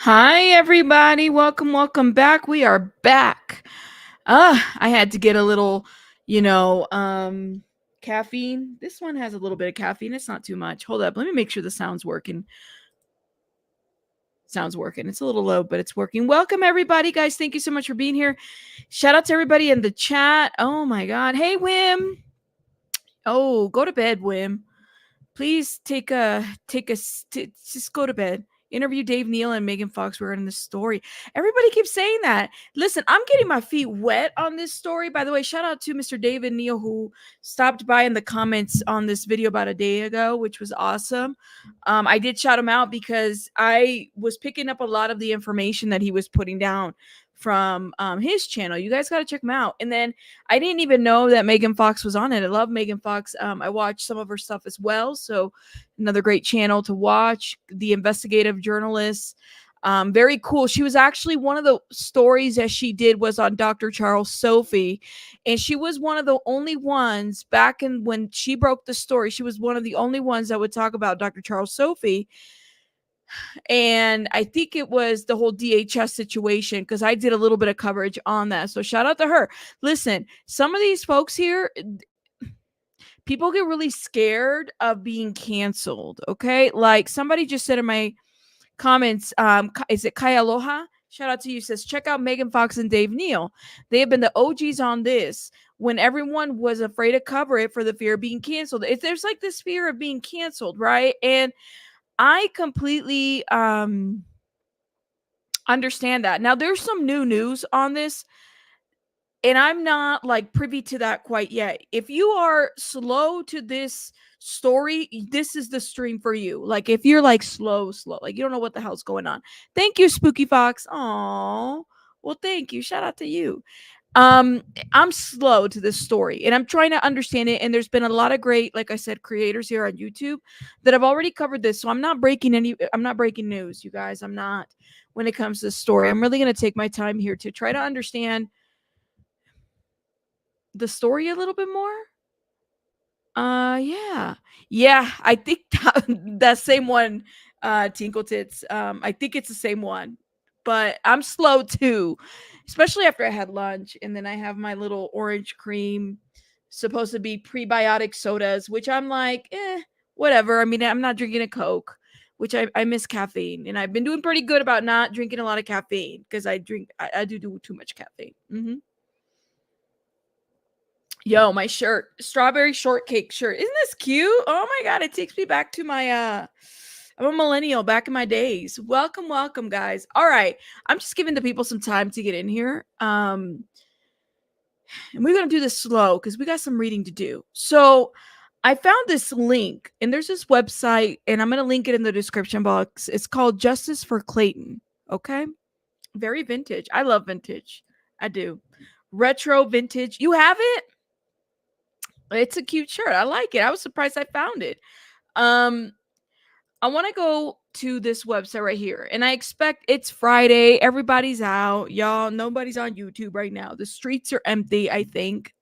Hi, everybody. Welcome back. We are back. I had to get a little, you know, caffeine. This one has a little bit of caffeine. It's not too much. Hold up. Let me make sure the sound's working. Sounds working. It's a little low, but it's working. Welcome, everybody, guys. Thank you so much for being here. Shout out to everybody in the chat. Oh my God. Hey, Wim. Oh, go to bed, Wim. Please just go to bed. Interview Dave Neal and Megan Fox were in this story. Everybody keeps saying that. Listen, I'm getting my feet wet on this story. By the way, shout out to Mr. David Neal who stopped by in the comments on this video about a day ago, which was awesome. I did shout him out because I was picking up a lot of the information that he was putting down from his channel. You guys got to check him out. And then I didn't even know that Megan Fox was on it. I love Megan Fox. I watched some of her stuff as well. So another great channel to watch. The investigative journalist. Very cool. She was actually one of the stories that she did was on Dr. Charles Sophie. And she was one of the only ones back in when she broke the story. She was one of the only ones that would talk about Dr. Charles Sophie. And I think it was the whole DHS situation because I did a little bit of coverage on that. So shout out to her. Listen, some of these folks here, people get really scared of being canceled. Okay. Like somebody just said in my comments, is it Kai Aloha? Shout out to you. Says, check out Megan Fox and Dave Neal. They have been the OGs on this when everyone was afraid to cover it for the fear of being canceled. If there's like this fear of being canceled, right? And I completely understand that. Now there's some new news on this and I'm not like privy to that quite yet. If you are slow to this story, this is the stream for you. Like if you're like slow, like you don't know what the hell's going on. Thank you, Spooky Fox. Oh, well, thank you. Shout out to you. I'm slow to this story and I'm trying to understand it. And there's been a lot of great, like I said, creators here on YouTube that have already covered this. So I'm not breaking news, you guys. I'm not when it comes to the story. I'm really going to take my time here to try to understand the story a little bit more. Yeah, I think that same one, Tinkle Tits. I think it's the same one, but I'm slow too, especially after I had lunch and then I have my little orange cream, supposed to be prebiotic sodas, which I'm like, whatever. I mean, I'm not drinking a Coke, which I miss caffeine, and I've been doing pretty good about not drinking a lot of caffeine because I do too much caffeine. Yo, my shirt, strawberry shortcake shirt. Isn't this cute? Oh my God, it takes me back to my I'm a millennial back in my days. Welcome, guys. All right. I'm just giving the people some time to get in here. And we're gonna do this slow because we got some reading to do. So I found this link, and there's this website, and I'm gonna link it in the description box. It's called Justice for Clayton. Okay. Very vintage. I love vintage. I do. Retro vintage. You have it? It's a cute shirt. I like it. I was surprised I found it. I want to go to this website right here, and I expect it's Friday. Everybody's out, y'all. Nobody's on YouTube right now. The streets are empty, I think.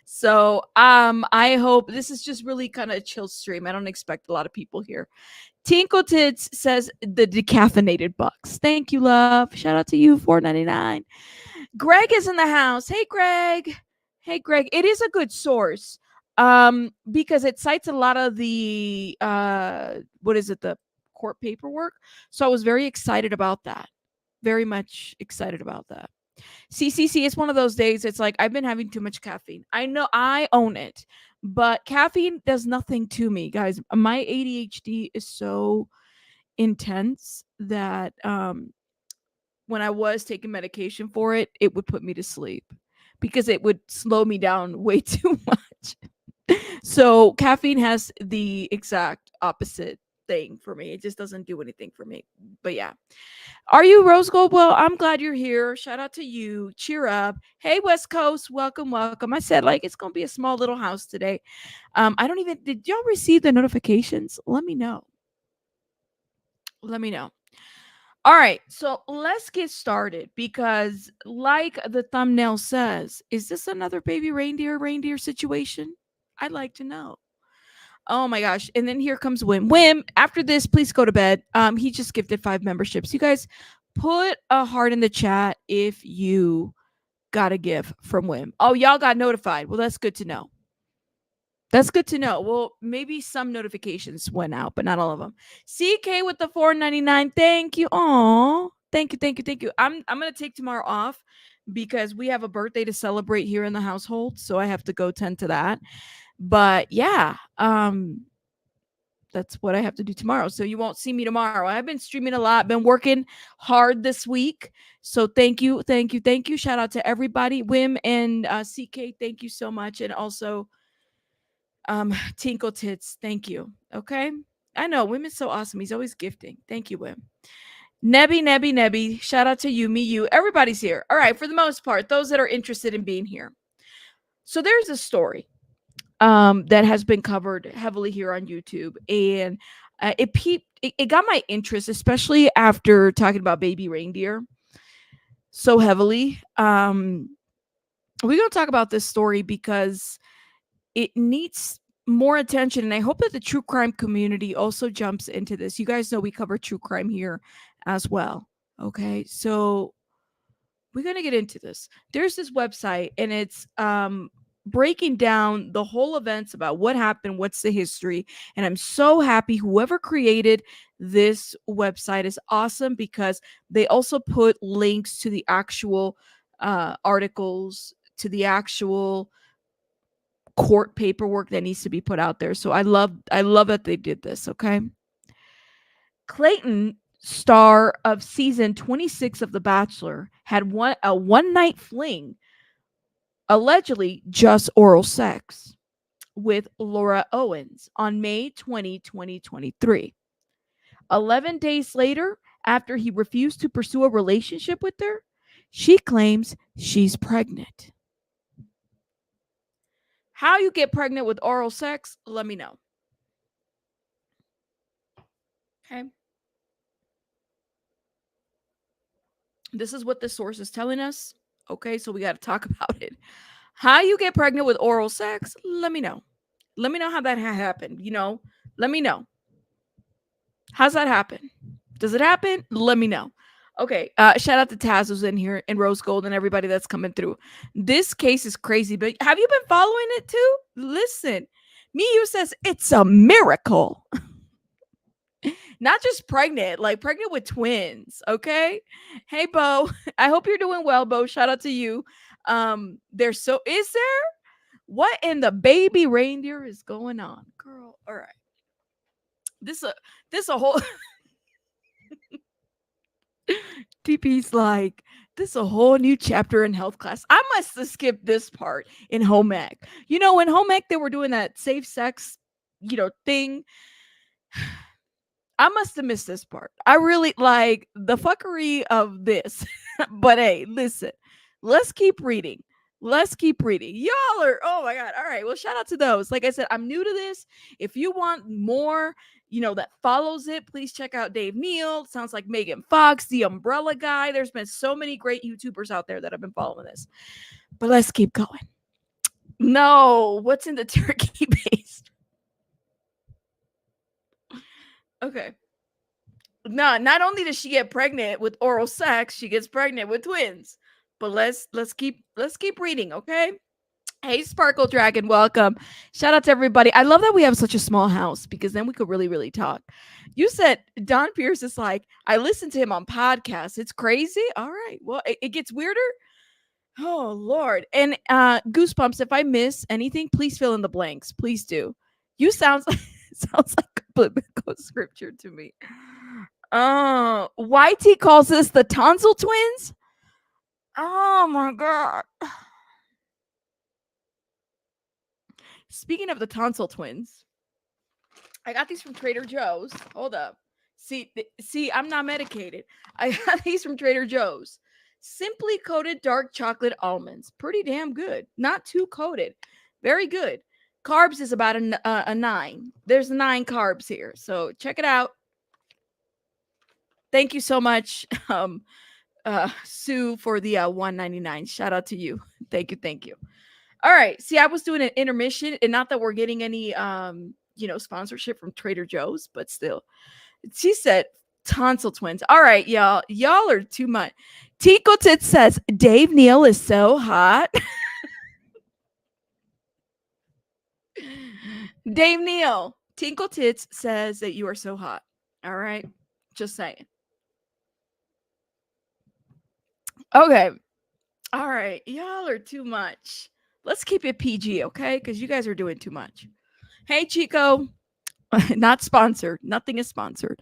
So, I hope this is just really kind of a chill stream. I don't expect a lot of people here. Tinkle Tits says the decaffeinated bucks. Thank you, love. Shout out to you, $4.99. Greg is in the house. Hey, Greg. Hey, Greg. It is a good source because it cites a lot of the what is it, the court paperwork. So I was very excited about that. Very much excited about that. CCC is one of those days. It's like I've been having too much caffeine. I know, I own it, but caffeine does nothing to me, guys. My ADHD is so intense that when I was taking medication for it, it would put me to sleep because it would slow me down way too much. So caffeine has the exact opposite thing for me. It just doesn't do anything for me. But yeah. Are you Rose Gold? Well, I'm glad you're here. Shout out to you. Cheer up. Hey, West Coast. Welcome. I said, like, it's going to be a small little house today. Did y'all receive the notifications? Let me know. All right, so let's get started because, like the thumbnail says, is this another baby reindeer situation? I'd like to know. Oh my gosh. And then here comes Wim. Wim, after this, please go to bed. He just gifted 5 memberships. You guys put a heart in the chat if you got a gift from Wim. Oh, y'all got notified. Well, that's good to know. That's good to know. Well, maybe some notifications went out, but not all of them. CK with the 4.99. Thank you. Aw. Thank you, thank you, thank you. I'm gonna take tomorrow off because we have a birthday to celebrate here in the household, so I have to go tend to that. But yeah, that's what I have to do tomorrow. So you won't see me tomorrow. I've been streaming a lot, been working hard this week. So thank you, thank you, thank you. Shout out to everybody. Wim and CK, thank you so much. And also Tinkle Tits, thank you. Okay. I know Wim is so awesome. He's always gifting. Thank you, Wim. Nebby. Shout out to you, me, you. Everybody's here. All right, for the most part, those that are interested in being here. So there's a story that has been covered heavily here on YouTube, and it got my interest, especially after talking about Baby Reindeer so heavily. We're gonna talk about this story because it needs more attention, and I hope that the true crime community also jumps into this. You guys know we cover true crime here as well. Okay, so we're gonna get into this. There's this website, and it's breaking down the whole events about what happened, what's the history, and I'm so happy whoever created this website is awesome because they also put links to the actual articles, to the actual court paperwork that needs to be put out there. So I love that they did this. Okay. Clayton, star of season 26 of The Bachelor, had a one night fling, allegedly just oral sex, with Laura Owens on May 20, 2023. 11 days later, after he refused to pursue a relationship with her, she claims she's pregnant. How you get pregnant with oral sex, let me know. Okay. This is what the source is telling us. Okay, so we got to talk about it. How you get pregnant with oral sex, let me know. Let me know how that happened. Let me know. How's that happen? Does it happen? Let me know. Okay, shout out to Taz who's in here and Rose Gold and everybody that's coming through. This case is crazy, but have you been following it too? Listen, Miyu says it's a miracle. Not just pregnant, like pregnant with twins. Okay. Hey, Bo. I hope you're doing well, Bo. Shout out to you. Is there? What in the baby reindeer is going on? Girl. All right. This a whole TP's like, this is a whole new chapter in health class. I must have skipped this part in home ec. In home ec, they were doing that safe sex, thing. I must have missed this part. I really like the fuckery of this. But hey, listen, let's keep reading. Y'all are, oh my God. All right. Well, shout out to those. Like I said, I'm new to this. If you want more, that follows it, please check out Dave Neal. Sounds like Megan Fox, the Umbrella Guy. There's been so many great YouTubers out there that have been following this. But let's keep going. No, what's in the turkey baste? Okay. No, not only does she get pregnant with oral sex, she gets pregnant with twins. But let's keep reading, okay? Hey, Sparkle Dragon, welcome. Shout out to everybody. I love that we have such a small house because then we could really, really talk. You said Don Pierce is like, I listen to him on podcasts. It's crazy. All right. Well, it gets weirder. Oh, Lord. And Goosebumps, if I miss anything, please fill in the blanks. Please do. You sounds like biblical scripture to me. YT calls this the tonsil twins. Oh my God. Speaking of the tonsil twins, I got these from Trader Joe's. Hold up. See, I'm not medicated. I got these from Trader Joe's. Simply coated dark chocolate almonds. Pretty damn good. Not too coated. Very good. Carbs is about a 9. There's 9 carbs here. So check it out. Thank you so much, Sue, for the $1.99. Shout out to you. Thank you. All right. See, I was doing an intermission, and not that we're getting any sponsorship from Trader Joe's, but still. She said tonsil twins. All right, y'all. Y'all are too much. Tico Tits says Dave Neal is so hot. Dave Neal. Tinkle Tits says that you are so hot. All right. Just saying. Okay. All right. Y'all are too much. Let's keep it PG, okay? Because you guys are doing too much. Hey, Chico. Not sponsored. Nothing is sponsored.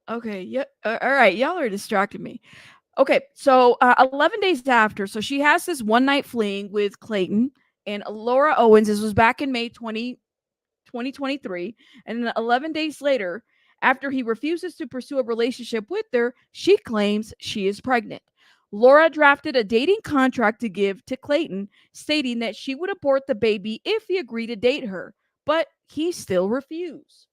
Okay. Yeah. All right. Y'all are distracting me. Okay. So 11 days after, so she has this one night fling with Clayton and Laura Owens. This was back in May 2023. And then 11 days later, after he refuses to pursue a relationship with her, she claims she is pregnant. Laura drafted a dating contract to give to Clayton, stating that she would abort the baby if he agreed to date her, but he still refused.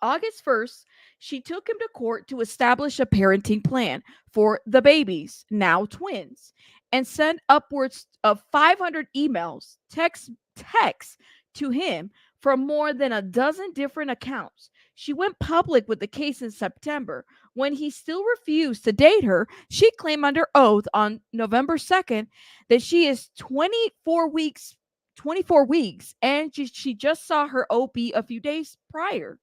August 1st, she took him to court to establish a parenting plan for the babies, now twins, and sent upwards of 500 emails, texts to him from more than a dozen different accounts. She went public with the case in September. When he still refused to date her, she claimed under oath on November 2nd that she is 24 weeks and she just saw her OB a few days prior.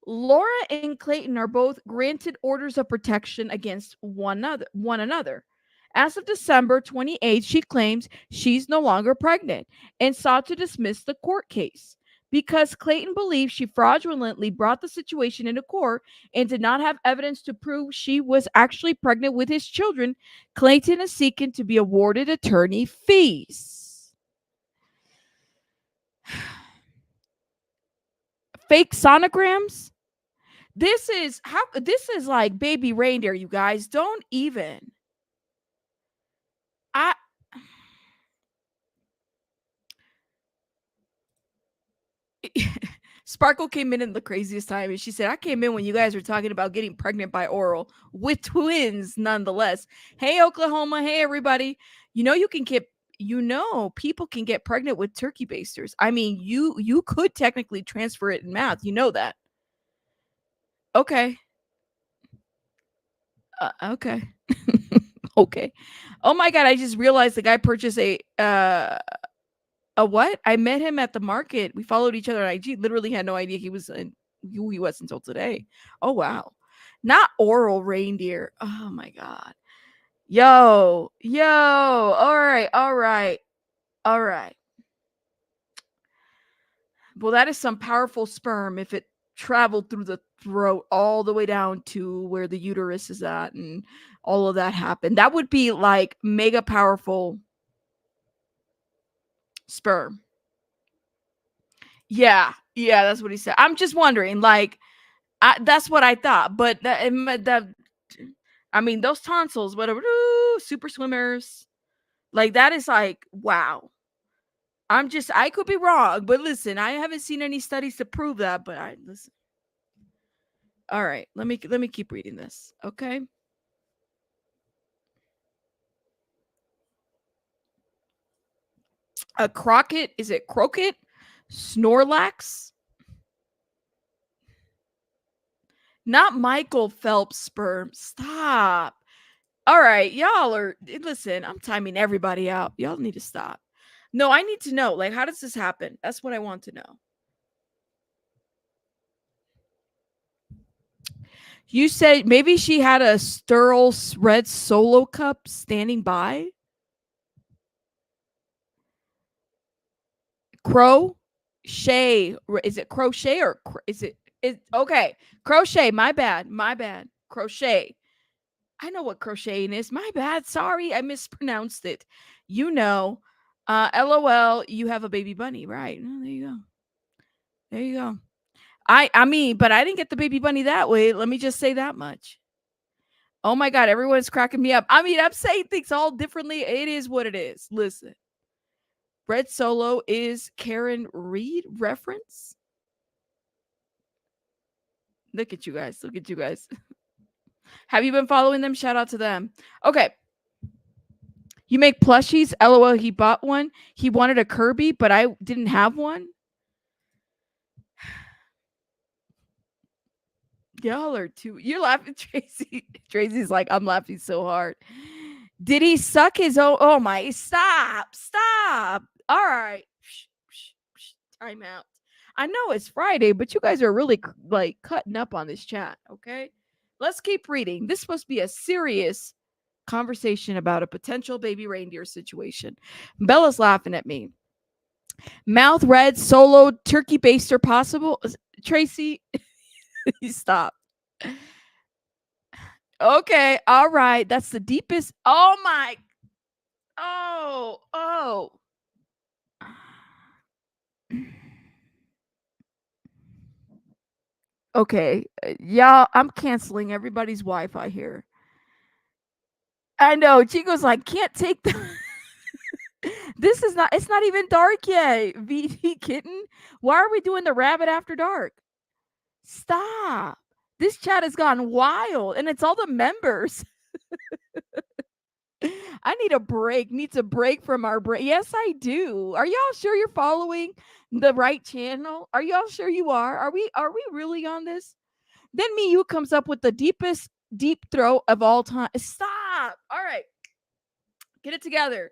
Laura and Clayton are both granted orders of protection against one another. As of December 28th, she claims she's no longer pregnant and sought to dismiss the court case. Because Clayton believes she fraudulently brought the situation into court and did not have evidence to prove she was actually pregnant with his children, Clayton is seeking to be awarded attorney fees. Fake sonograms? This is like Baby Reindeer, you guys. Don't even. I Sparkle came in the craziest time and she said, I came in when you guys were talking about getting pregnant by oral with twins nonetheless. Hey, Oklahoma. Hey, everybody. You can get people can get pregnant with turkey basters. I mean, you could technically transfer it in math. You know that. Okay. Okay. Okay. Oh my god, I just realized the guy purchased a what? I met him at the market. We followed each other on IG. Literally had no idea who he was until today. Oh wow. Not oral reindeer. Oh my god. Yo. All right. All right. All right. Well, that is some powerful sperm if it traveled through the throat all the way down to where the uterus is at and all of that happened. That would be like mega powerful sperm. Yeah. Yeah, that's what he said. I'm just wondering, like, that's what I thought. But I mean, those tonsils, whatever, super swimmers, like that is like, wow. I could be wrong, but listen, I haven't seen any studies to prove that. But I listen. All right, let me keep reading this. Okay. A croquet, is it croquet? Snorlax? Not Michael Phelps sperm. Stop. All right, y'all are listen, I'm timing everybody out. Y'all need to stop. No, I need to know. Like, how does this happen? That's what I want to know. You said maybe she had a sterile red solo cup standing by. Crochet. Is it crochet or is it okay? Crochet. My bad. My bad. Crochet. I know what crocheting is. My bad. Sorry, I mispronounced it. LOL. You have a baby bunny, right? Oh, there you go. There you go. I mean, but I didn't get the baby bunny that way. Let me just say that much. Oh my god, everyone's cracking me up. I mean, I'm saying things all differently. It is what it is. Listen. Red Solo is Karen Reed reference. Look at you guys. Look at you guys. Have you been following them? Shout out to them. Okay. You make plushies? LOL, he bought one. He wanted a Kirby, but I didn't have one. Y'all are too. You're laughing, Tracy. Tracy's like, I'm laughing so hard. Did he suck his own? Oh my! Stop. All right, time out. I know it's Friday, but you guys are really like cutting up on this chat. Okay, let's keep reading. This must be a serious conversation about a potential baby reindeer situation. Bella's laughing at me. Mouth red, solo turkey baster possible. Tracy, stop. Okay, all right. That's the deepest. Oh my. Oh. Okay, y'all, I'm canceling everybody's Wi-Fi here. I know. Chico's like, can't take the. This is not. It's not even dark yet. VD kitten. Why are we doing the rabbit after dark? Stop. This chat has gone wild, and it's all the members. I need a break. Needs a break from our break. Yes, I do. Are y'all sure you're following the right channel? Are y'all sure you are? Are we really on this? Then Miyu comes up with the deepest deep throat of all time. Stop. All right. Get it together.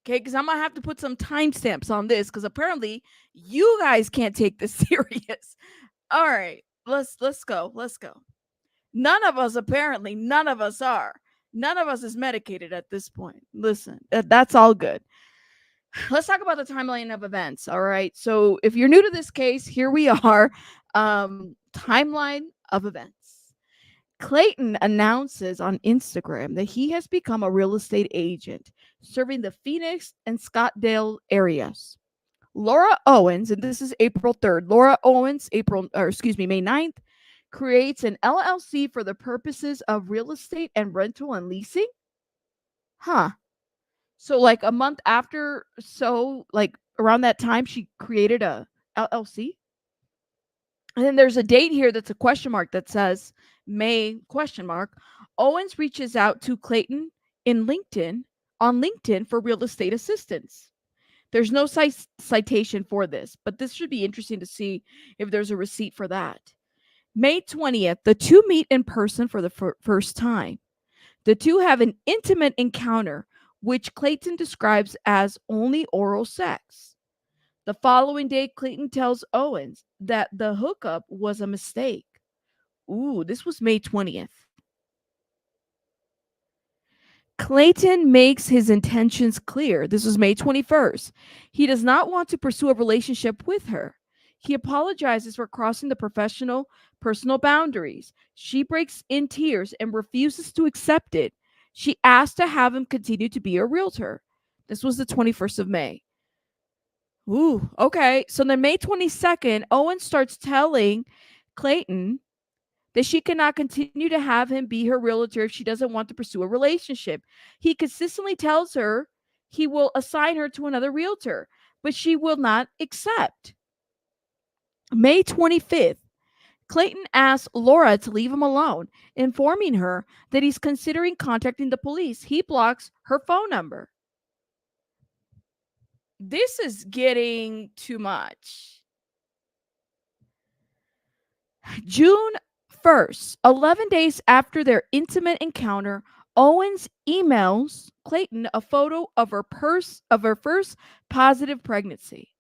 Okay, because I'm gonna have to put some timestamps on this because apparently you guys can't take this serious. All right, let's go. Let's go. None of us are. None of us is medicated at this point. Listen, that's all good. Let's talk about the timeline of events. All right. So if you're new to this case, here we are. Timeline of events. Clayton announces on Instagram that he has become a real estate agent serving the Phoenix and Scottsdale areas. Laura Owens, and this is April 3rd. Laura Owens, May 9th, creates an LLC for the purposes of real estate and rental and leasing. Huh. So like a month after, so like around that time, she created a LLC. And then there's a date here that's a question mark that says May question mark. Owens reaches out to Clayton on LinkedIn for real estate assistance. There's no citation for this, but this should be interesting to see if there's a receipt for that. May 20th, the two meet in person for the first time. The two have an intimate encounter, which Clayton describes as only oral sex. The following day, Clayton tells Owens that the hookup was a mistake. Ooh, this was May 20th. Clayton makes his intentions clear. This was May 21st. He does not want to pursue a relationship with her. He apologizes for crossing the personal boundaries. She breaks in tears and refuses to accept it. She asked to have him continue to be a realtor. This was the 21st of May. Ooh, okay. So then May 22nd, Owen starts telling Clayton that she cannot continue to have him be her realtor if she doesn't want to pursue a relationship. He consistently tells her he will assign her to another realtor, but she will not accept. May 25th, Clayton asks Laura to leave him alone, informing her that he's considering contacting the police. He blocks her phone number. This is getting too much. June 1st, 11 days after their intimate encounter, Owens emails Clayton a photo of her first positive pregnancy.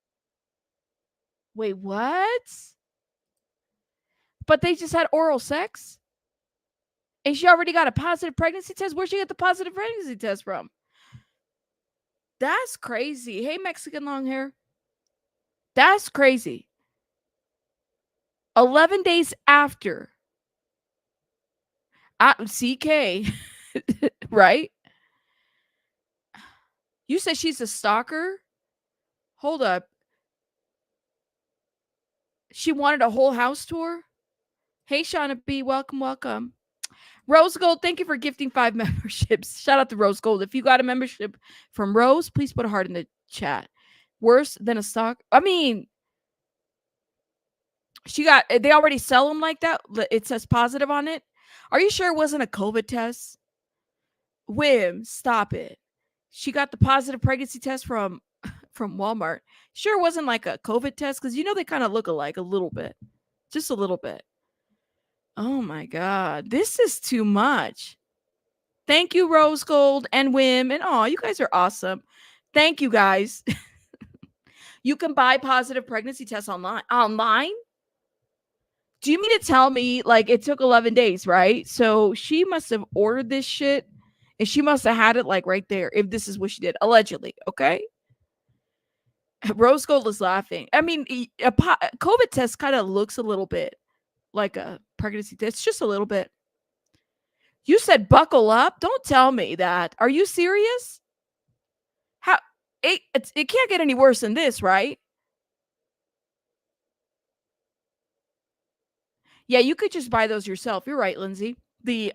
Wait, what? But they just had oral sex? And she already got a positive pregnancy test? Where'd she get the positive pregnancy test from? That's crazy. Hey, Mexican long hair. That's crazy. 11 days after. CK, right? You said she's a stalker? Hold up. She wanted a whole house tour? Hey, Shauna B, welcome. Rose Gold, thank you for gifting 5 memberships. Shout out to Rose Gold. If you got a membership from Rose, please put a heart in the chat. Worse than a stock? I mean, they already sell them like that. It says positive on it. Are you sure it wasn't a COVID test? Whim, stop it. She got the positive pregnancy test from Walmart. Sure, it wasn't like a COVID test because they kind of look alike a little bit, just a little bit. Oh my god, this is too much. Thank you, Rose Gold and Wim, and you guys are awesome. Thank you, guys. You can buy positive pregnancy tests online. Online? Do you mean to tell me like it took 11 days, right? So she must have ordered this shit and she must have had it like right there if this is what she did, allegedly, okay? Rose Gold is laughing. I mean, a COVID test kind of looks a little bit like a pregnancy test, just a little bit. You said buckle up? Don't tell me that. Are you serious? How it can't get any worse than this, right? Yeah, you could just buy those yourself. You're right, Lindsay. The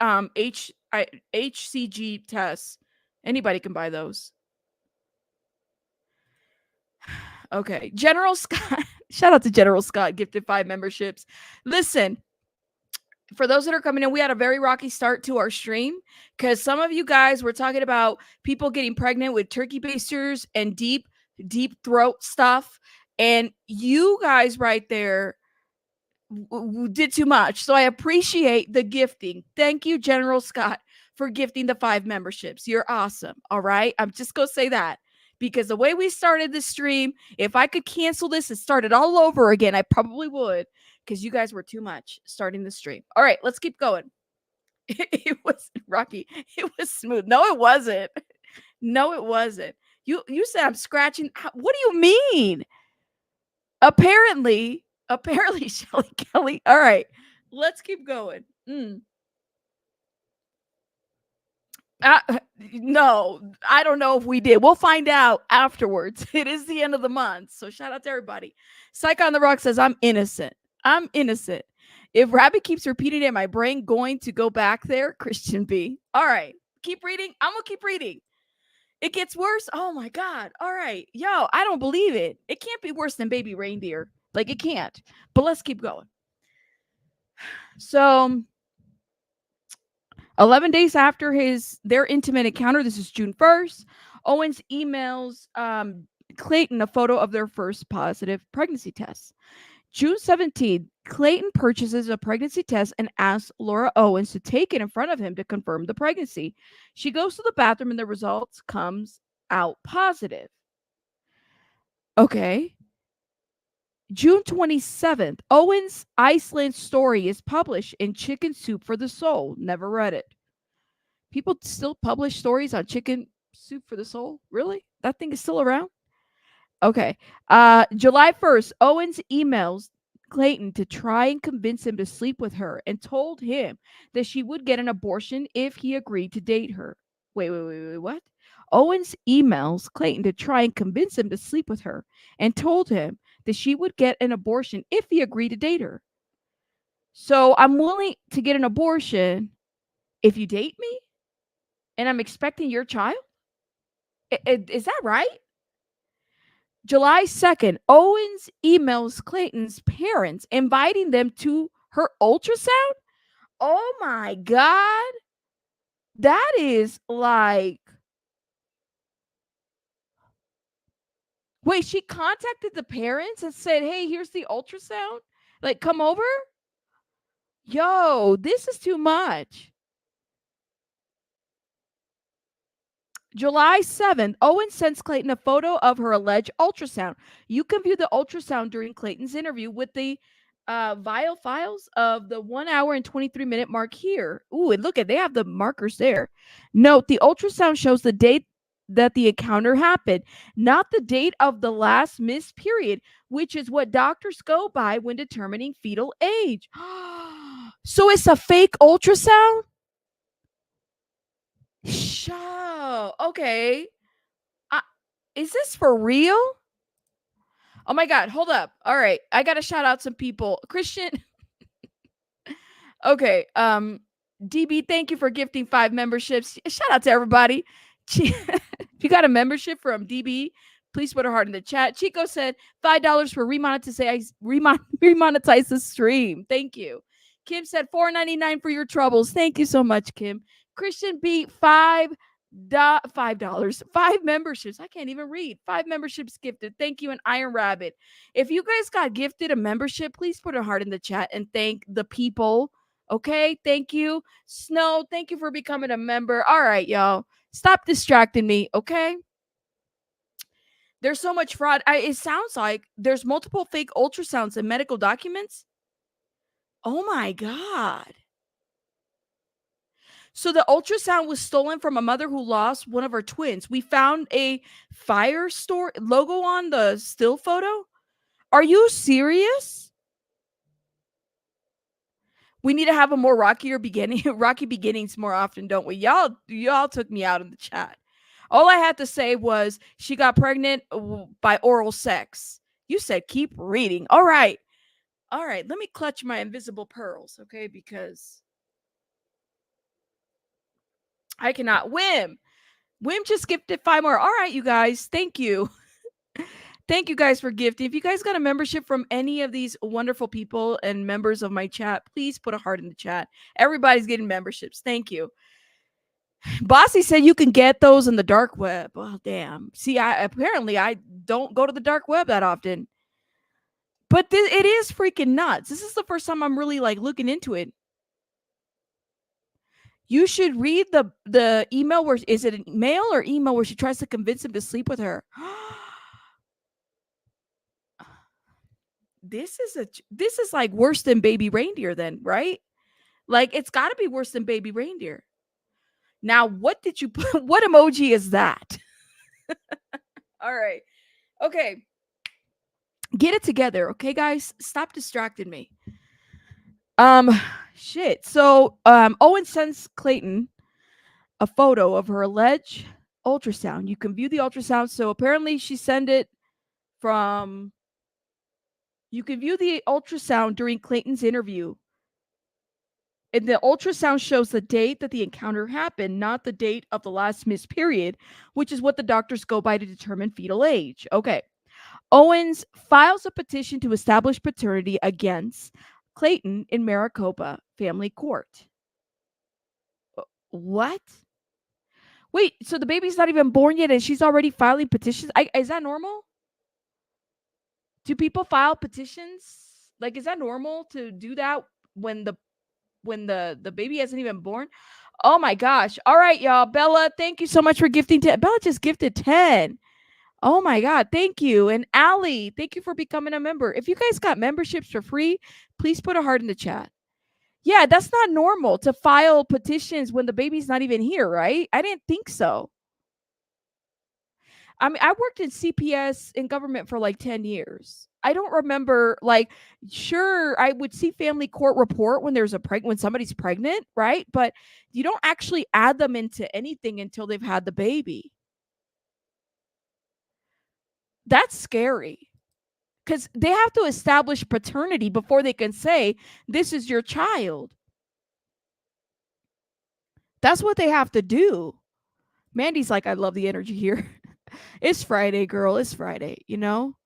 HCG tests. Anybody can buy those. Okay. General Scott. Shout out to General Scott, gifted 5 memberships. Listen, for those that are coming in, we had a very rocky start to our stream because some of you guys were talking about people getting pregnant with turkey basters and deep throat stuff. And you guys right there did too much. So I appreciate the gifting. Thank you, General Scott, for gifting the 5 memberships. You're awesome. All right. I'm just going to say that because the way we started the stream, if I could cancel this and start it all over again, I probably would because you guys were too much starting the stream. All right, let's keep going. It wasn't rocky. It was smooth. No, it wasn't. No, it wasn't. You said I'm scratching. What do you mean? Apparently, Shelly Kelly. All right, let's keep going. No, I don't know if we did. We'll find out afterwards. It is the end of the month. So shout out to everybody. Psych on the Rock says, I'm innocent. I'm innocent. If Rabbit keeps repeating it in my brain, going to go back there, Christian B. All right, keep reading. I'm going to keep reading. It gets worse. Oh my God. All right. Yo, I don't believe it. It can't be worse than Baby Reindeer. Like it can't. But let's keep going. So 11 days after their intimate encounter, this is June 1st, Owens emails Clayton a photo of their first positive pregnancy test. June 17th, Clayton purchases a pregnancy test and asks Laura Owens to take it in front of him to confirm the pregnancy. She goes to the bathroom and the results comes out positive. Okay. June 27th, Owens' Iceland story is published in Chicken Soup for the Soul. Never read it. People still publish stories on Chicken Soup for the Soul? Really? That thing is still around? Okay. July 1st, Owens emails Clayton to try and convince him to sleep with her and told him that she would get an abortion if he agreed to date her. Wait, what? Owens emails Clayton to try and convince him to sleep with her and told him that she would get an abortion if he agreed to date her. So I'm willing to get an abortion if you date me and I'm expecting your child? Is that right? July 2nd, Owens emails Clayton's parents inviting them to her ultrasound. Oh my God. That is like... Wait, she contacted the parents and said, hey, here's the ultrasound. Like, come over? Yo, this is too much. July 7th, Owen sends Clayton a photo of her alleged ultrasound. You can view the ultrasound during Clayton's interview with the vial files of the 1 hour and 23-minute mark here. Ooh, and look at, they have the markers there. Note, the ultrasound shows the date that the encounter happened, not the date of the last missed period, which is what doctors go by when determining fetal age. So it's a fake ultrasound? Show. Okay. Is this for real? Oh my God. Hold up. All right. I got to shout out some people. Christian. Okay. DB, thank you for gifting 5 memberships. Shout out to everybody. If you got a membership from DB, please put a heart in the chat. Chico said $5 for remonetize the stream. Thank you. Kim said $4.99 for your troubles. Thank you so much, Kim. Christian B, $5 $5. 5 memberships. I can't even read. 5 memberships gifted. Thank you, and Iron Rabbit. If you guys got gifted a membership, please put a heart in the chat and thank the people. Okay, thank you. Snow, thank you for becoming a member. All right, y'all. Stop distracting me, okay? There's so much fraud. It sounds like there's multiple fake ultrasounds and medical documents. Oh my God. So the ultrasound was stolen from a mother who lost one of her twins. We found a fire store logo on the still photo. Are you serious? We need to have a more rockier beginning, rocky beginnings more often, don't we? Y'all took me out in the chat. All I had to say was she got pregnant by oral sex. You said keep reading. All right. All right. Let me clutch my invisible pearls, okay? Because I cannot. Wim just gifted 5 more. All right, you guys. Thank you. Thank you guys for gifting. If you guys got a membership from any of these wonderful people and members of my chat, please put a heart in the chat. Everybody's getting memberships. Thank you. Bossy said you can get those in the dark web. Oh, damn. See, I don't go to the dark web that often. But it is freaking nuts. This is the first time I'm really like looking into it. You should read the email where is it an mail or email where she tries to convince him to sleep with her. This is like worse than Baby Reindeer then, right? Like it's got to be worse than Baby Reindeer. Now, what did you put? What emoji is that? All right. Okay. Get it together, okay guys? Stop distracting me. Um shit. So, Owen sends Clayton a photo of her alleged ultrasound. You can view the ultrasound. So apparently she sent it from you can view the ultrasound during Clayton's interview. And the ultrasound shows the date that the encounter happened, not the date of the last missed period, which is what the doctors go by to determine fetal age. Okay. Owens files a petition to establish paternity against Clayton in Maricopa Family Court. What? Wait, so the baby's not even born yet and she's already filing petitions? Is that normal? Do people file petitions? Like, is that normal to do that when the baby hasn't even born? Oh my gosh. All right, y'all. Bella, thank you so much for gifting 10. Bella just gifted 10. Oh my God. Thank you. And Allie, thank you for becoming a member. If you guys got memberships for free, please put a heart in the chat. Yeah, that's not normal to file petitions when the baby's not even here, right? I didn't think so. I mean, I worked in CPS in government for like 10 years. I don't remember, like, sure, I would see family court report when there's when somebody's pregnant, right? But you don't actually add them into anything until they've had the baby. That's scary because they have to establish paternity before they can say, this is your child. That's what they have to do. Mandy's like, I love the energy here. It's Friday, girl. It's Friday, you know?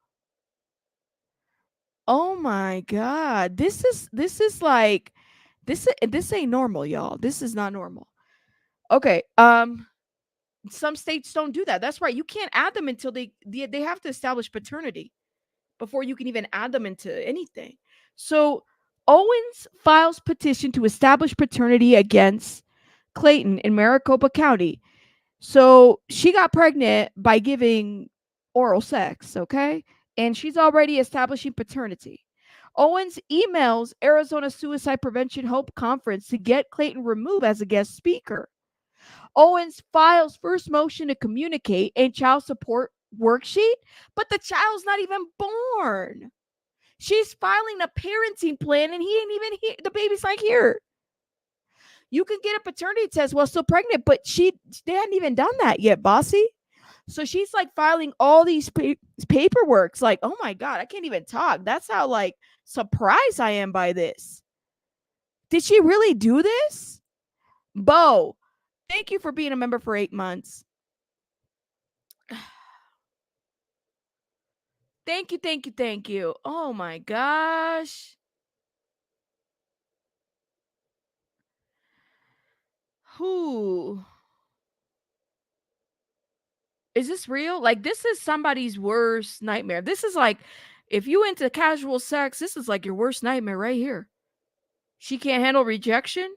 Oh my God. This is like this ain't normal, y'all. This is not normal. Okay. Some states don't do that. That's right. You can't add them until they have to establish paternity before you can even add them into anything. So Owens files petition to establish paternity against Clayton in Maricopa County. So she got pregnant by giving oral sex, okay? And she's already establishing paternity. Owens emails Arizona Suicide Prevention Hope Conference to get Clayton removed as a guest speaker. Owens files first motion to communicate and child support worksheet, but the child's not even born. She's filing a parenting plan and he ain't even here. The baby's not here. You can get a paternity test while still pregnant, but they hadn't even done that yet, bossy. So she's like filing all these paperworks. Like, oh my God, I can't even talk. That's how like surprised I am by this. Did she really do this? Bo, thank you for being a member for 8 months. Thank you, thank you, thank you. Oh my gosh. Who? Is this real? Like, this is somebody's worst nightmare. This is like, if you into casual sex, this is like your worst nightmare right here. She can't handle rejection.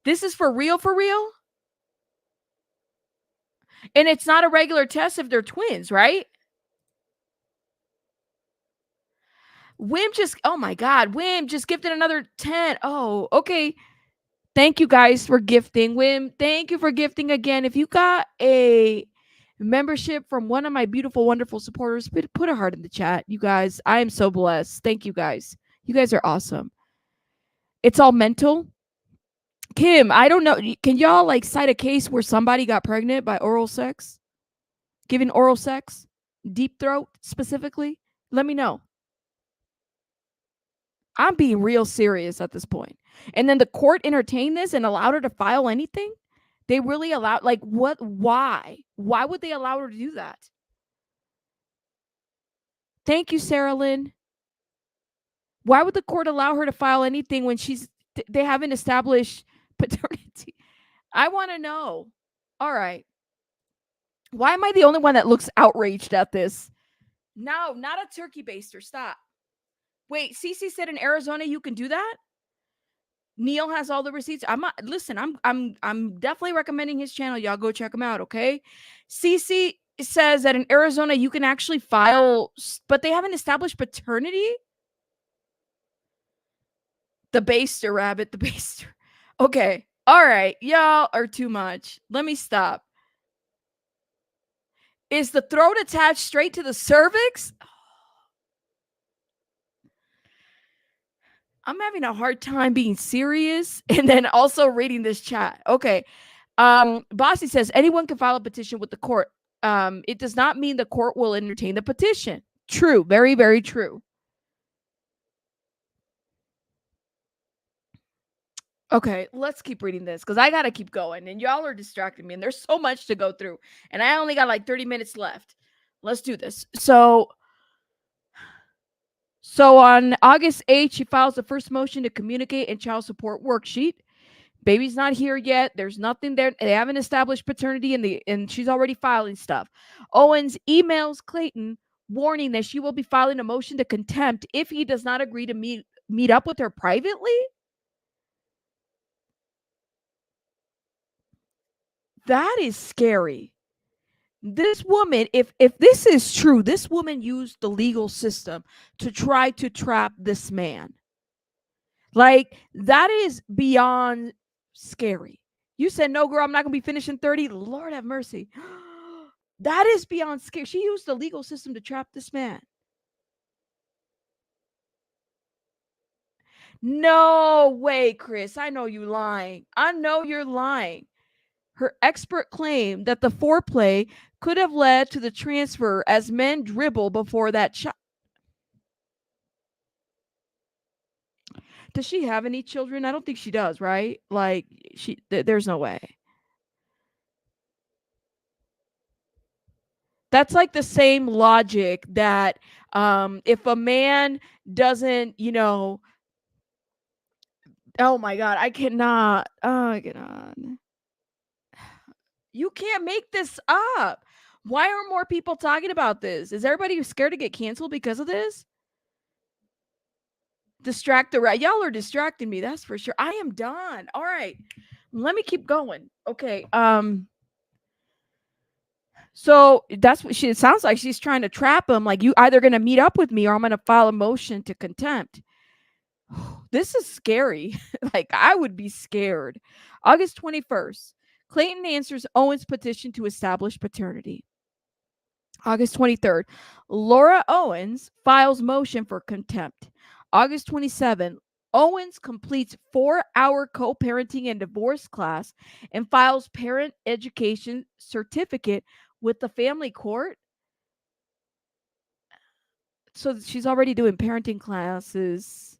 This is for real, for real. And it's not a regular test if they're twins, right? Wim just, oh my God, Wim just gifted another 10. Oh, okay. Thank you guys for gifting. Wim, thank you for gifting again. If you got a membership from one of my beautiful, wonderful supporters, put a heart in the chat. You guys, I am so blessed. Thank you guys. You guys are awesome. It's all mental. Kim, I don't know. Can y'all like cite a case where somebody got pregnant by oral sex? Given oral sex? Deep throat specifically? Let me know. I'm being real serious at this point. And then the court entertained this and allowed her to file anything? They really allowed, like, what? Why? Why would they allow her to do that? Thank you, Sarah Lynn. Why would the court allow her to file anything when they haven't established paternity? I want to know. All right. Why am I the only one that looks outraged at this? No, not a turkey baster. Stop. Wait, Cece said in Arizona you can do that? Neil has all the receipts. I'm definitely recommending his channel. Y'all go check him out, okay? Cece says that in Arizona you can actually file, but they haven't established paternity. The baster rabbit, the baster. Okay. All right. Y'all are too much. Let me stop. Is the throat attached straight to the cervix? I'm having a hard time being serious and then also reading this chat. Okay. Bossy says anyone can file a petition with the court. It does not mean the court will entertain the petition. True. Very, very true. Okay, let's keep reading this because I got to keep going and y'all are distracting me and there's so much to go through and I only got like 30 minutes left. Let's do this. So on August 8th, she files the first motion to communicate and child support worksheet. Baby's not here yet. There's nothing there. They haven't established paternity and she's already filing stuff. Owens emails Clayton warning that she will be filing a motion to contempt if he does not agree to meet up with her privately. That is scary. This woman, if this is true, this woman used the legal system to try to trap this man. Like, that is beyond scary. You said, no, girl, I'm not going to be finishing 30. Lord have mercy. That is beyond scary. She used the legal system to trap this man. No way, Chris. I know you lying. I know you're lying. Her expert claimed that the foreplay could have led to the transfer as men dribble before that child. Does she have any children? I don't think she does, right? Like, there's no way. That's like the same logic that if a man doesn't, oh my God, I cannot. Oh, I cannot. You can't make this up. Why are more people talking about this? Is everybody scared to get canceled because of this? Distract the right. Y'all are distracting me. That's for sure. I am done. All right. Let me keep going. Okay. So that's what it sounds like. She's trying to trap him. Like, you either going to meet up with me or I'm going to file a motion to contempt. This is scary. Like, I would be scared. August 21st, Clayton answers Owen's petition to establish paternity. August 23rd, Laura Owens files motion for contempt. August 27th, Owens completes 4-hour co-parenting and divorce class and files parent education certificate with the family court. So she's already doing parenting classes,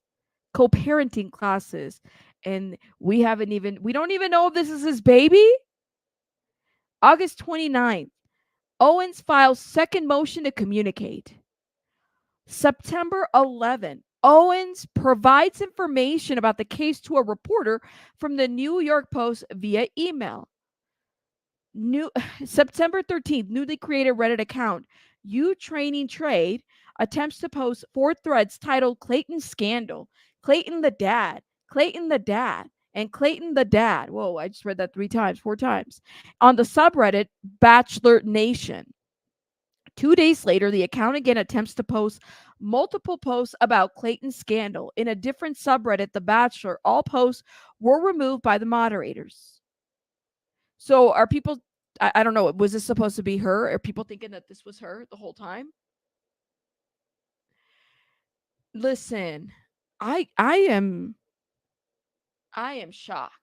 co-parenting classes, and we don't even know if this is his baby. August 29th, Owens files second motion to communicate. September 11th, Owens provides information about the case to a reporter from the New York Post via email. New September 13th, newly created Reddit account. You Training Trade attempts to post 4 threads titled Clayton Scandal, Clayton the Dad, Clayton the Dad, and Clayton the Dad. Whoa, I just read that 3 times, 4 times. On the subreddit Bachelor Nation. 2 days later, the account again attempts to post multiple posts about Clayton's scandal in a different subreddit, The Bachelor. All posts were removed by the moderators. So are people, I don't know, was this supposed to be her? Are people thinking that this was her the whole time? Listen, I am shocked.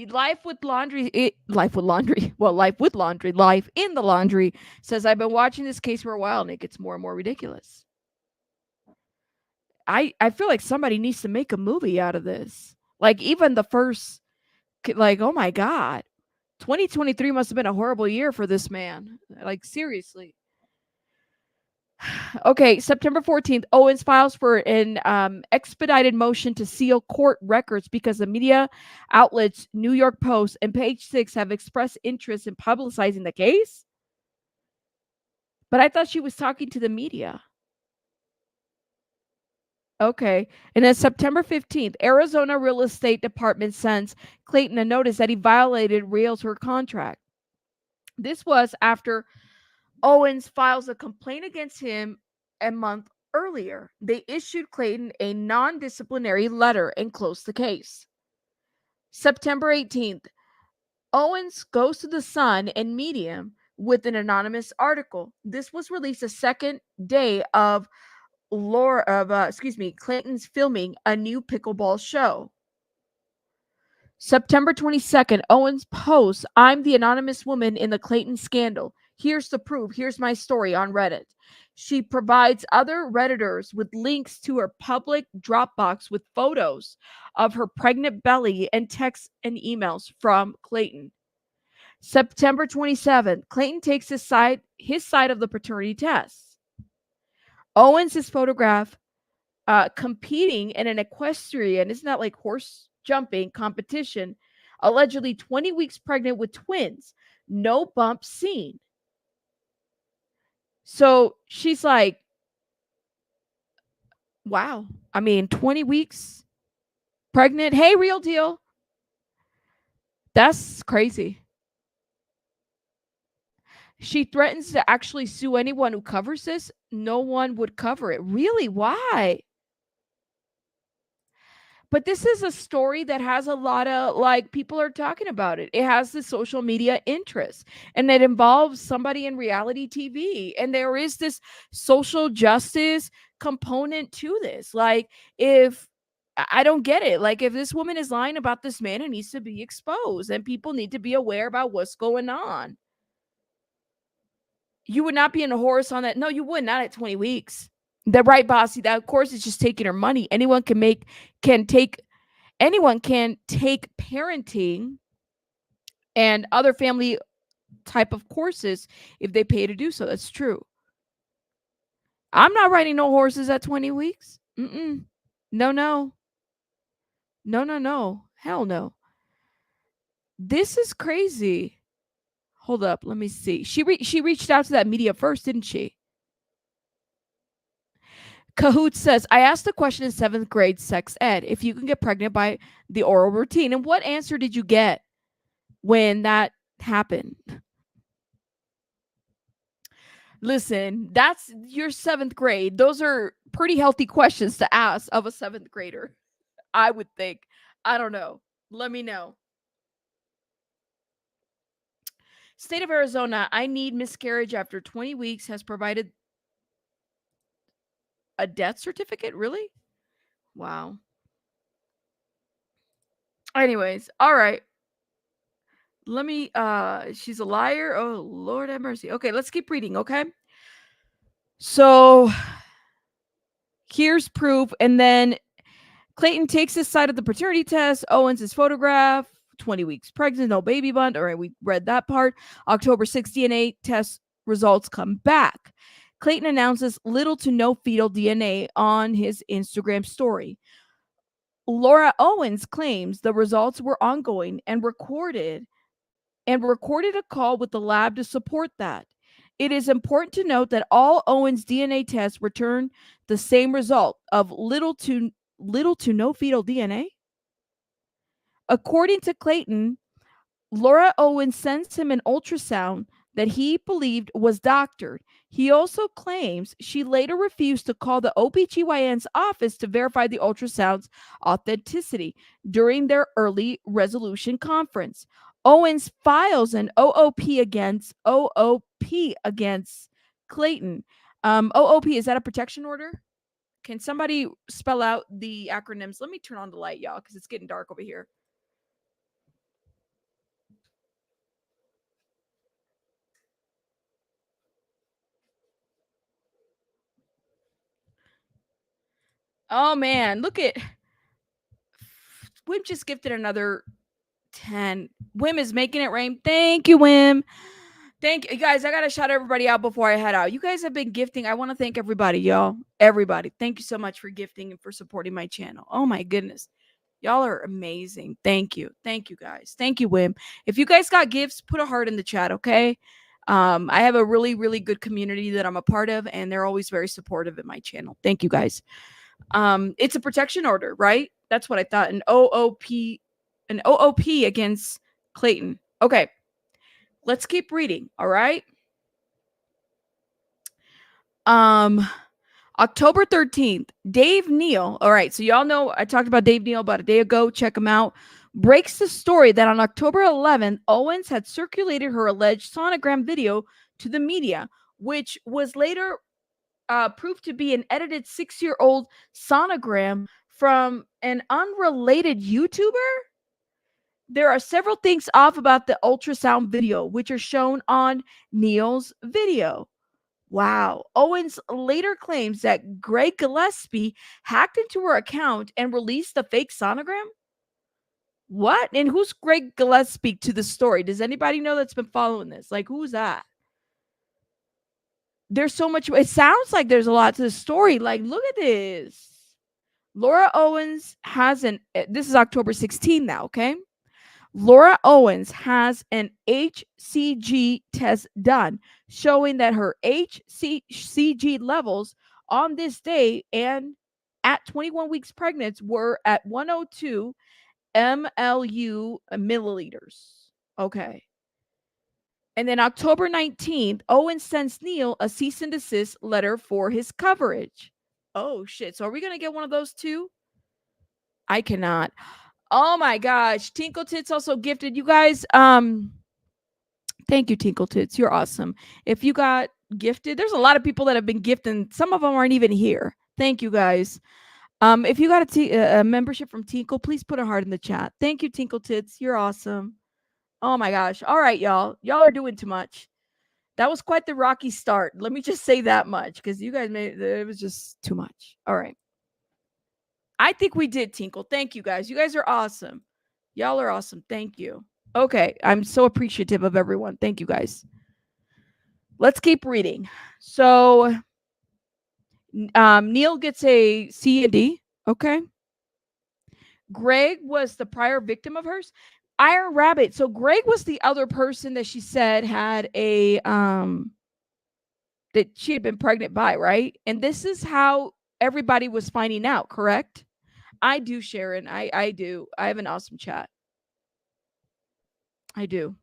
Life with laundry, life with laundry. Well, life with laundry, life in the laundry says I've been watching this case for a while and it gets more and more ridiculous. I feel like somebody needs to make a movie out of this. Like even the first, like, oh my god, 2023 must have been a horrible year for this man. Like seriously. Okay, September 14th, Owens files for an expedited motion to seal court records because the media outlets New York Post and Page Six have expressed interest in publicizing the case. But I thought she was talking to the media. Okay. And then September 15th, Arizona Real Estate Department sends Clayton a notice that he violated realtor contract. This was after Owens files a complaint against him a month earlier. They issued Clayton a non-disciplinary letter and closed the case. September 18th, Owens goes to the Sun and Medium with an anonymous article. This was released the second day of Clayton's filming a new pickleball show. September 22nd, Owens posts, I'm the anonymous woman in the Clayton scandal. Here's the proof. Here's my story on Reddit. She provides other Redditors with links to her public Dropbox with photos of her pregnant belly and texts and emails from Clayton. September 27th, Clayton takes his side of the paternity test. Owens is photographed competing in an equestrian, isn't that like horse jumping competition, allegedly 20 weeks pregnant with twins. No bump seen. So she's like, wow. I mean, 20 weeks pregnant. Hey, real deal. That's crazy. She threatens to actually sue anyone who covers this. No one would cover it. Really? Why? But this is a story that has a lot of, like, people are talking about it. It has the social media interest and it involves somebody in reality TV. And there is this social justice component to this. Like, if I don't get it, like, if this woman is lying about this man, it needs to be exposed and people need to be aware about what's going on. You would not be in a horse on that. No, you would not at 20 weeks. That right, Bossy. That of course is just taking her money. Anyone can take parenting and other family type of courses if they pay to do so. That's true. I'm not riding no horses at 20 weeks. No. Hell no. This is crazy. Hold up. Let me see. She reached out to that media first, didn't she? Kahoot says, I asked the question in 7th grade sex ed, if you can get pregnant by the oral routine. And what answer did you get when that happened? Listen, that's your 7th grade. Those are pretty healthy questions to ask of a 7th grader, I would think. I don't know. Let me know. State of Arizona, I need miscarriage after 20 weeks has provided a death certificate? Really? Wow. Anyways, all right. Let me she's a liar. Oh, Lord have mercy. Okay, let's keep reading, okay? So here's proof, and then Clayton takes his side of the paternity test. Owens is photograph, 20 weeks pregnant, no baby bump. All right, we read that part. October 6th, DNA test results come back. Clayton announces little to no fetal DNA on his Instagram story. Laura Owens claims the results were ongoing and recorded a call with the lab to support that. It is important to note that all Owens' DNA tests returned the same result of little to no fetal DNA. According to Clayton, Laura Owen sends him an ultrasound that he believed was doctored. He also claims she later refused to call the OBGYN's office to verify the ultrasound's authenticity during their early resolution conference. Owens files an OOP against Clayton. OOP, is that a protection order? Can somebody spell out the acronyms? Let me turn on the light, y'all, because it's getting dark over here. Oh man, look at Wim just gifted another 10. Wim is making it rain. Thank you, Wim. Thank you guys. I gotta shout everybody out before I head out. You guys have been gifting. I want to thank everybody, y'all. Everybody. Thank you so much for gifting and for supporting my channel. Oh my goodness. Y'all are amazing. Thank you. Thank you guys. Thank you, Wim. If you guys got gifts, put a heart in the chat, okay? I have a really, really good community that I'm a part of, and they're always very supportive of my channel. Thank you guys. It's a protection order, right? That's what I thought. An OOP against Clayton. Okay. Let's keep reading, all right? October 13th, Dave Neal. All right, so y'all know I talked about Dave Neal about a day ago. Check him out. Breaks the story that on October 11th, Owens had circulated her alleged sonogram video to the media, which was later proved to be an edited 6-year-old sonogram from an unrelated YouTuber. There are several things off about the ultrasound video, which are shown on Neal's video. Wow. Owens later claims that Greg Gillespie hacked into her account and released the fake sonogram. What? And who's Greg Gillespie to the story? Does anybody know that's been following this? Like, who's that? There's so much. It sounds like there's a lot to the story. Like, look at this. Laura Owens has this is October 16 now, okay? Laura Owens has an HCG test done showing that her HCG levels on this day and at 21 weeks pregnant were at 102 mLu milliliters. Okay. And then October 19th, Owens sends Neal a cease and desist letter for his coverage. Oh, shit. So are we going to get one of those too? I cannot. Oh, my gosh. Tinkle Tits also gifted. You guys, thank you, Tinkle Tits. You're awesome. If you got gifted, there's a lot of people that have been gifting. Some of them aren't even here. Thank you, guys. If you got a membership from Tinkle, please put a heart in the chat. Thank you, Tinkle Tits. You're awesome. Oh my gosh. All right, y'all. Y'all are doing too much. That was quite the rocky start. Let me just say that much because you guys made it was just too much. All right. I think we did, Tinkle. Thank you, guys. You guys are awesome. Y'all are awesome. Thank you. Okay. I'm so appreciative of everyone. Thank you, guys. Let's keep reading. So Neal gets a C and D. Okay. Greg was the prior victim of hers. Iron Rabbit. So Greg was the other person that she said had a that she had been pregnant by, right? And this is how everybody was finding out, correct? I do, Sharon. I do. I have an awesome chat. I do.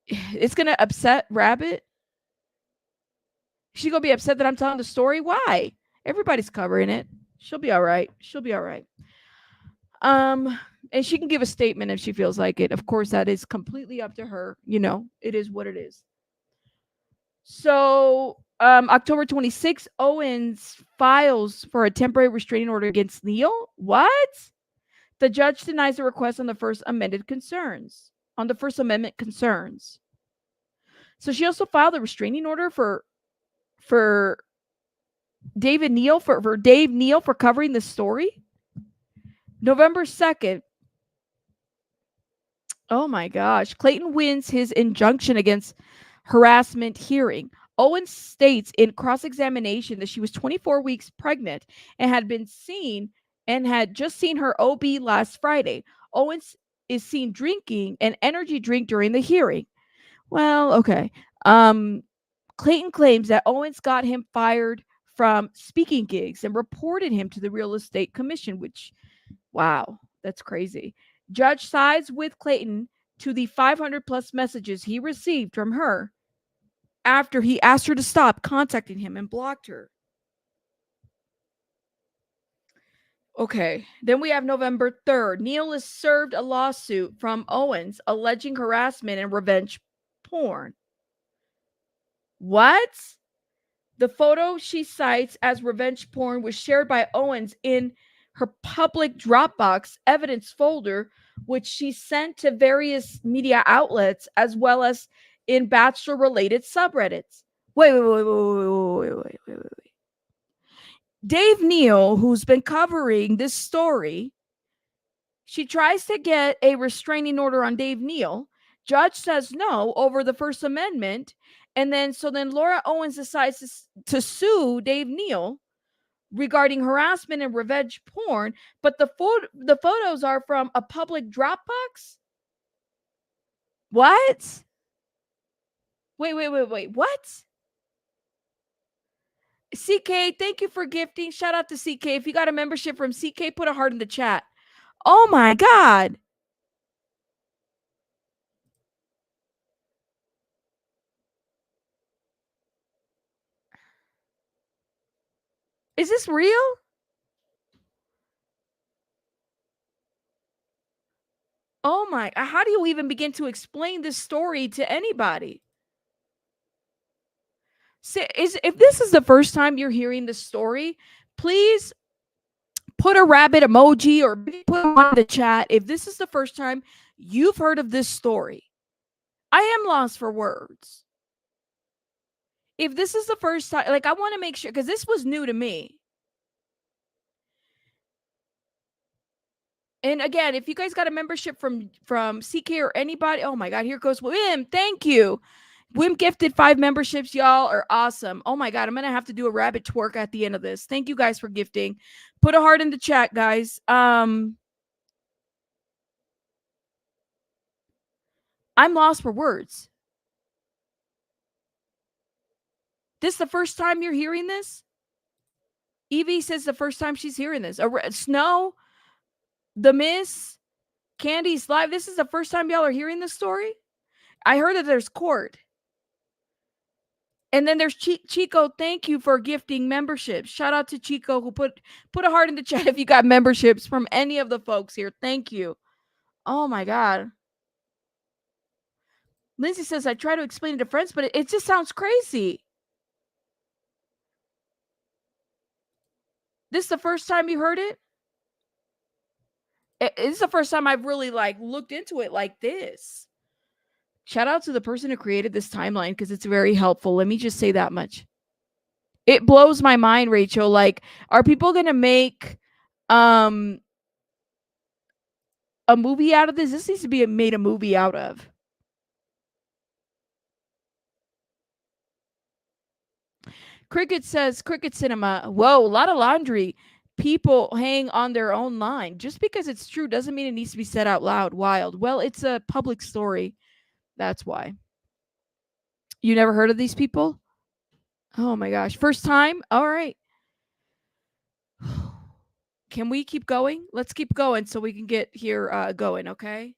It's gonna upset Rabbit. She's gonna be upset that I'm telling the story. Why? Everybody's covering it. She'll be all right. She'll be all right. And she can give a statement if she feels like it. Of course, that is completely up to her. You know, it is what it is. So, October 26th, Owens files for a temporary restraining order against Neal. What? The judge denies the request on the First Amendment concerns. So she also filed a restraining order for David Neal for Dave Neal for covering the story. November 2nd. Oh my gosh. Clayton wins his injunction against harassment hearing. Owens states in cross-examination that she was 24 weeks pregnant and had been seen and had just seen her OB last Friday. Owens is seen drinking an energy drink during the hearing. Well, okay. Clayton claims that Owens got him fired from speaking gigs and reported him to the Real Estate Commission, which, wow, that's crazy. Judge sides with Clayton to the 500 plus messages he received from her after he asked her to stop contacting him and blocked her. Okay, then we have November 3rd. Neal is served a lawsuit from Owens alleging harassment and revenge porn. What? The photo she cites as revenge porn was shared by Owens in her public Dropbox evidence folder, which she sent to various media outlets as well as in Bachelor related subreddits. Wait. Dave Neal, who's been covering this story, she tries to get a restraining order on Dave Neal. Judge says no over the First Amendment. And then Laura Owens decides to sue Dave Neal regarding harassment and revenge porn, but the photos are from a public Dropbox? What? Wait. What? CK, thank you for gifting. Shout out to CK. If you got a membership from CK, put a heart in the chat. Oh my God. Is this real? Oh my, how do you even begin to explain this story to anybody? If this is the first time you're hearing this story, please put a rabbit emoji or put on the chat if this is the first time you've heard of this story. I am lost for words. If this is the first time, like, I want to make sure, because this was new to me. And again, if you guys got a membership from CK or anybody, oh my God, here goes Wim. Thank you. Wim gifted 5 memberships. Y'all are awesome. Oh my God, I'm going to have to do a rabbit twerk at the end of this. Thank you guys for gifting. Put a heart in the chat, guys. I'm lost for words. This the first time you're hearing this? Evie says the first time she's hearing this. Snow, The Miss, Candy's live. This is the first time y'all are hearing this story? I heard that there's court. And then there's Chico. Thank you for gifting memberships. Shout out to Chico who put a heart in the chat if you got memberships from any of the folks here. Thank you. Oh my God. Lindsay says, I try to explain it to friends, but it just sounds crazy. This is the first time you heard it? It's the first time I've really looked into it like this. Shout out to the person who created this timeline because it's very helpful. Let me just say that much. It blows my mind, Rachel. Like, are people gonna make a movie out of this? This needs to be made a movie out of. Cricket says, Cricket Cinema. Whoa, a lot of laundry. People hang on their own line. Just because it's true doesn't mean it needs to be said out loud. Wild. Well, it's a public story. That's why. You never heard of these people? Oh my gosh. First time? All right. Can we keep going? Let's keep going so we can get here going, okay?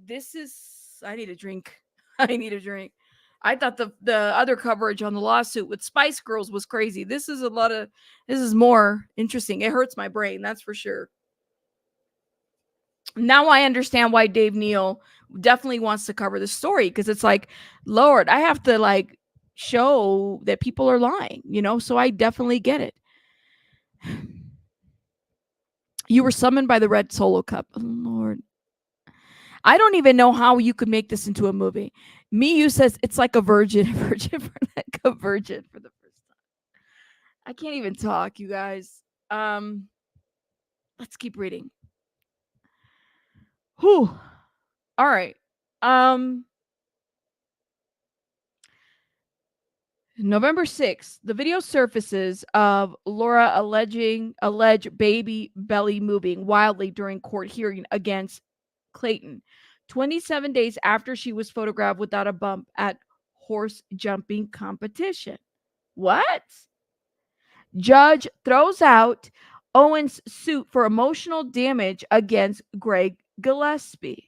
This is, I need a drink. I need a drink. I thought the other coverage on the lawsuit with Spice Girls was crazy. This is more interesting. It hurts my brain, that's for sure. Now I understand why Dave Neal definitely wants to cover the story, because it's like, Lord, I have to show that people are lying, so I definitely get it. You were summoned by the Red Solo Cup. Oh, Lord. I don't even know how you could make this into a movie. Miyu says it's like a virgin for the first time. I can't even talk, you guys. Let's keep reading. Whew. All right. November 6th, the video surfaces of Laura alleged baby belly moving wildly during court hearing against Clayton, 27 days after she was photographed without a bump at horse jumping competition. What? Judge throws out Owen's suit for emotional damage against Greg Gillespie.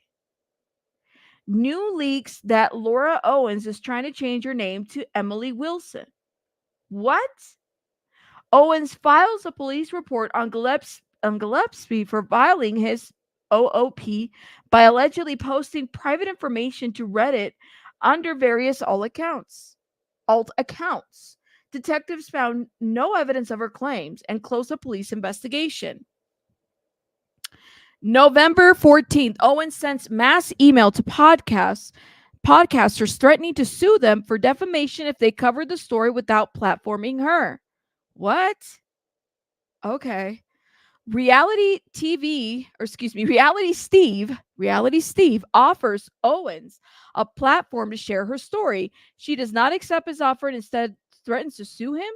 New leaks that Laura Owens is trying to change her name to Emily Wilson. What? Owens files a police report on Gillespie for violating his OOP by allegedly posting private information to Reddit under various alt accounts. Detectives found no evidence of her claims and closed a police investigation. November 14th, Owens sends mass email to podcasters threatening to sue them for defamation if they covered the story without platforming her. What? Okay. Reality Steve offers Owens a platform to share her story. She does not accept his offer and instead threatens to sue him.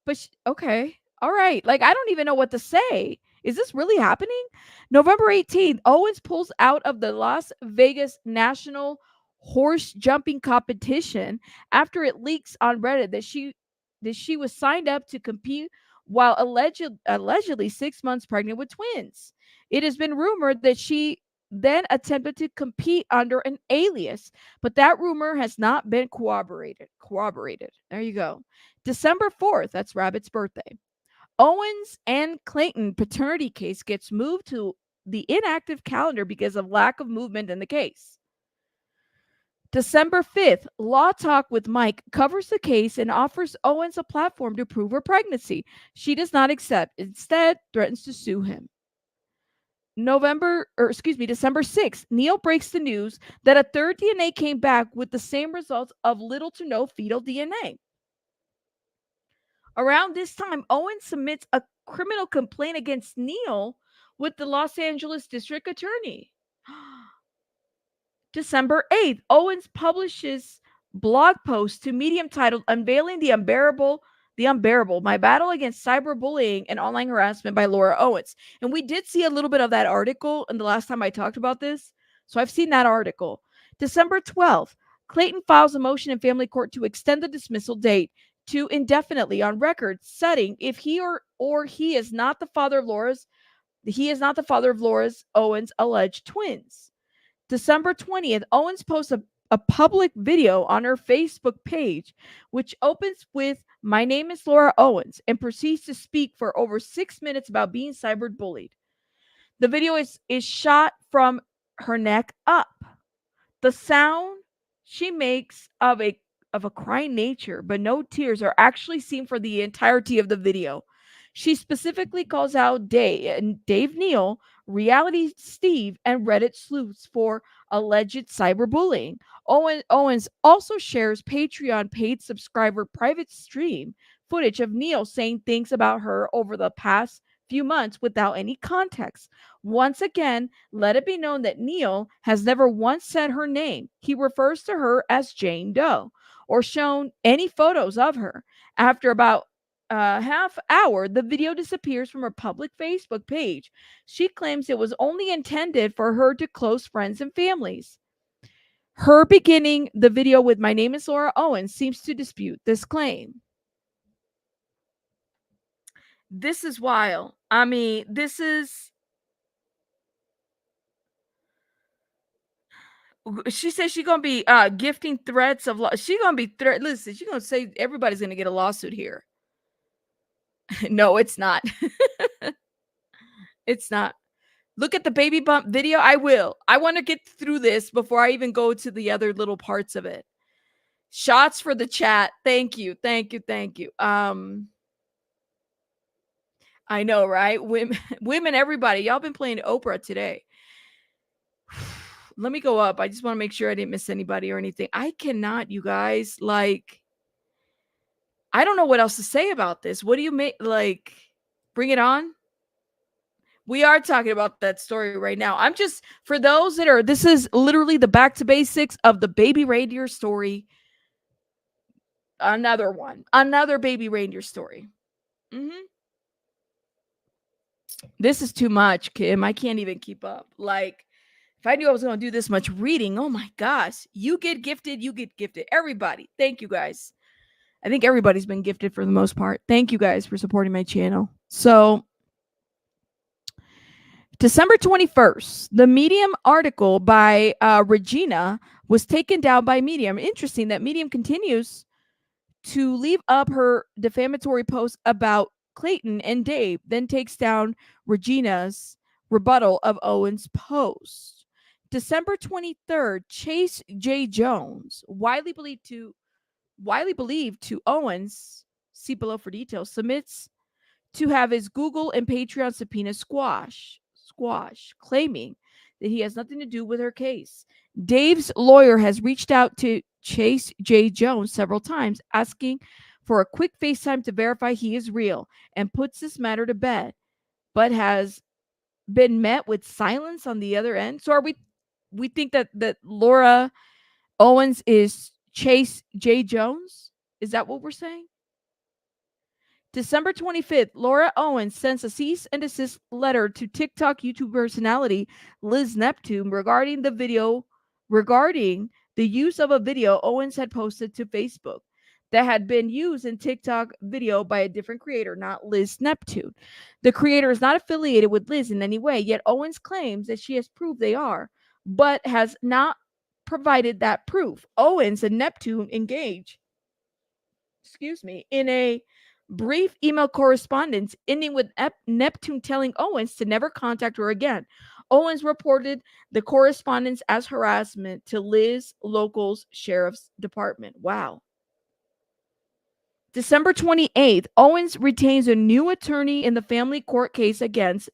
But okay. All right. Like, I don't even know what to say. Is this really happening? November 18th, Owens pulls out of the Las Vegas National Horse Jumping Competition after it leaks on Reddit that she was signed up to compete while allegedly 6 months pregnant with twins. It has been rumored that she then attempted to compete under an alias, but that rumor has not been corroborated. There you go. December 4th, that's Rabbit's birthday. Owens and Clayton paternity case gets moved to the inactive calendar because of lack of movement in the case. December 5th, Law Talk with Mike covers the case and offers Owens a platform to prove her pregnancy. She does not accept, instead threatens to sue him. December 6th, Neil breaks the news that a third DNA came back with the same results of little to no fetal DNA. Around this time, Owen submits a criminal complaint against Neil with the Los Angeles District Attorney. December 8th, Owens publishes blog post to Medium titled Unveiling the Unbearable, My Battle Against Cyberbullying and Online Harassment by Laura Owens. And we did see a little bit of that article in the last time I talked about this. So I've seen that article. December 12th, Clayton files a motion in family court to extend the dismissal date to indefinitely on record, citing if he or he is not the father of Laura's Owens alleged twins. December 20th, Owens posts a public video on her Facebook page, which opens with "My name is Laura Owens" and proceeds to speak for over 6 minutes about being cyberbullied. The video is shot from her neck up. The sound she makes of a crying nature, but no tears are actually seen for the entirety of the video. She specifically calls out Dave Neal, Reality Steve, and Reddit sleuths for alleged cyberbullying. Owens also shares Patreon paid subscriber private stream footage of Neal saying things about her over the past few months without any context. Once again, let it be known that Neal has never once said her name. He refers to her as Jane Doe or shown any photos of her. After about a half hour, the video disappears from her public Facebook page. She claims it was only intended for her to close friends and families. Her beginning the video with "My name is Laura Owen" seems to dispute this claim. This is wild. I mean, this is. She says she's gonna be gifting threats of. She's gonna be Listen, she's gonna say everybody's gonna get a lawsuit here. No, it's not. It's not. Look at the baby bump video. I will. I want to get through this before I even go to the other little parts of it. Shots for the chat. Thank you. Thank you. Thank you. I know, right? Women, everybody. Y'all been playing Oprah today. Let me go up. I just want to make sure I didn't miss anybody or anything. I cannot, you guys. Like, I don't know what else to say about this. What do you make? Like, bring it on. We are talking about that story right now. I'm just, for those that are, this is literally the back to basics of the Baby Reindeer Story Another one. Another Baby Reindeer Story. Mm-hmm. This is too much, Kim. I can't even keep up. Like, if I knew I was going to do this much reading, oh my gosh. You get gifted. You get gifted. Everybody. Thank you guys. I think everybody's been gifted for the most part. Thank you guys for supporting my channel. So, December 21st, the Medium article by Regina was taken down by Medium. Interesting that Medium continues to leave up her defamatory post about Clayton and Dave, then takes down Regina's rebuttal of Owen's post. December 23rd, Chase J. Jones, widely believed to Owens, see below for details, submits to have his Google and Patreon subpoena squash, claiming that he has nothing to do with her case. Dave's lawyer has reached out to Chase J. Jones several times, asking for a quick FaceTime to verify he is real and puts this matter to bed, but has been met with silence on the other end. So are we think that Laura Owens is Chase J. Jones? Is that what we're saying? December 25th, Laura Owen sends a cease and desist letter to TikTok YouTube personality Liz Neptune regarding the use of a video Owens had posted to Facebook that had been used in TikTok video by a different creator, not Liz Neptune. The creator is not affiliated with Liz in any way, yet Owens claims that she has proved they are, but has not provided that proof. Owens and Neptune engage in a brief email correspondence ending with Neptune telling Owens to never contact her again. Owens reported the correspondence as harassment to Liz Local's Sheriff's Department. Wow. December 28th, Owens retains a new attorney in the family court case against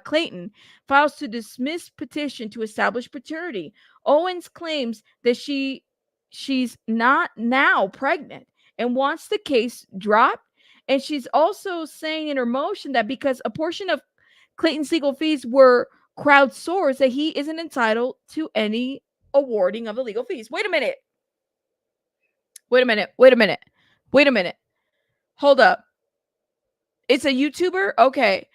Clayton, files to dismiss petition to establish paternity. Owens claims that she's not now pregnant and wants the case dropped. And she's also saying in her motion that because a portion of Clayton's legal fees were crowdsourced, that he isn't entitled to any awarding of the legal fees. Wait a minute. Hold up. It's a YouTuber? Okay.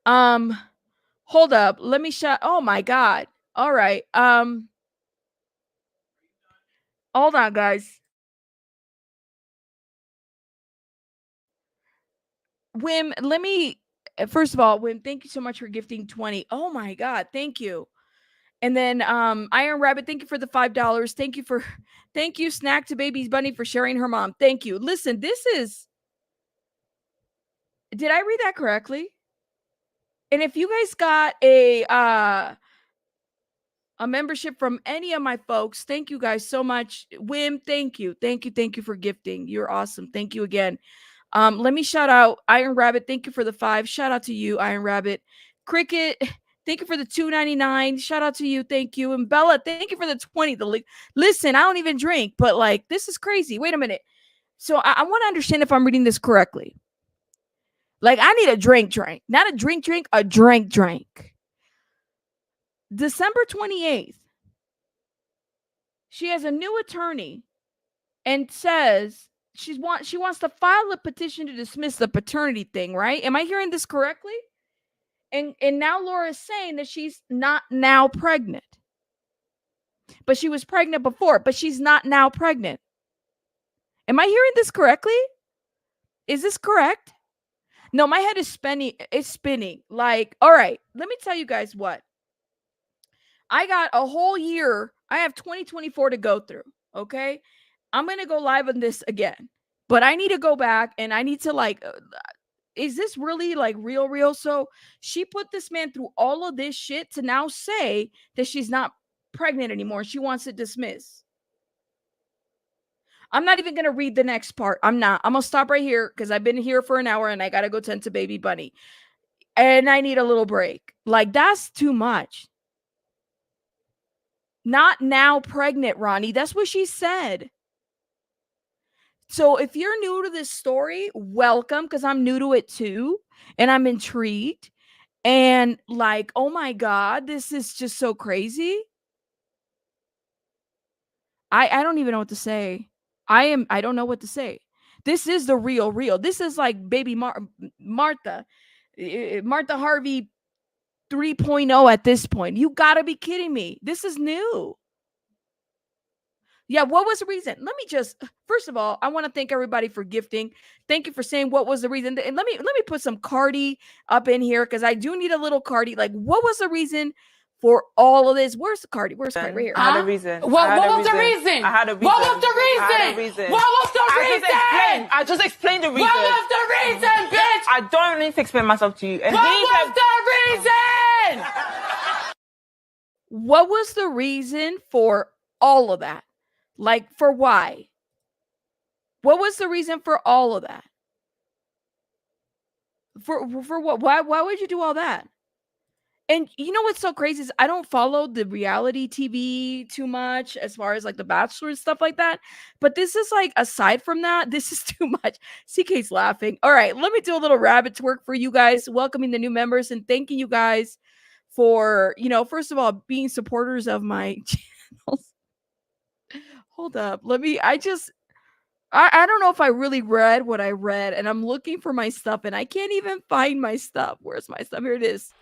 Hold up. Let me shut. Oh my God. All right. Hold on, guys. Wim, let me first of all, Wim, thank you so much for gifting 20. Oh my God, thank you. And then Iron Rabbit, thank you for the $5. Thank you, Snack to Baby's Bunny for sharing her mom. Thank you. Listen, did I read that correctly? And if you guys got a membership from any of my folks, thank you guys so much. Wim, thank you. Thank you for gifting. You're awesome. Thank you again. Let me shout out Iron Rabbit. Thank you for the 5. Shout out to you, Iron Rabbit. Cricket, thank you for the $2.99. Shout out to you. Thank you. And Bella, thank you for the 20. Listen, I don't even drink, but like, this is crazy. Wait a minute. So I want to understand if I'm reading this correctly. Like, I need a drink. Not a drink, a drink. December 28th, she has a new attorney and says she wants to file a petition to dismiss the paternity thing, right? Am I hearing this correctly? And now Laura is saying that she's not now pregnant. But she was pregnant before, but she's not now pregnant. Am I hearing this correctly? Is this correct? No, my head is spinning. It's spinning. Like, all right, let me tell you guys what. I got a whole year. I have 2024 to go through, okay? I'm going to go live on this again. But I need to go back and I need to like is this really like real? So she put this man through all of this shit to now say that she's not pregnant anymore. She wants to dismiss. I'm not even going to read the next part. I'm going to stop right here because I've been here for an hour and I got to go tend to Baby Bunny. And I need a little break. Like, that's too much. Not now pregnant, Ronnie. That's what she said. So if you're new to this story, welcome, because I'm new to it too. And I'm intrigued. And like, oh my God, this is just so crazy. I don't even know what to say. I don't know what to say. This is the real. This is like baby Martha. Martha Harvey 3.0 at this point. You got to be kidding me. This is new. Yeah, what was the reason? Let me just first of all, I want to thank everybody for gifting. Thank you for saying what was the reason. And let me put some Cardi up in here because I do need a little Cardi. Like, what was the reason for all of this? Where's the Cardi? Where's Cardi? Right here. I had a reason. What was the reason? I had a reason. What was the reason? I had a reason. What was the reason? I just explained the reason. What was the reason, bitch? I don't need to explain myself to you. And what was the reason? What was the reason for all of that? Like, for why? What was the reason for all of that? For what? Why would you do all that? And you know what's so crazy is I don't follow the reality TV too much as far as like the Bachelor and stuff like that. But this is like, aside from that, this is too much. CK's laughing. All right, let me do a little rabbit twerk for you guys, welcoming the new members and thanking you guys for, first of all, being supporters of my channels. Hold up. I don't know if I really read what I read, and I'm looking for my stuff and I can't even find my stuff. Where's my stuff? Here it is.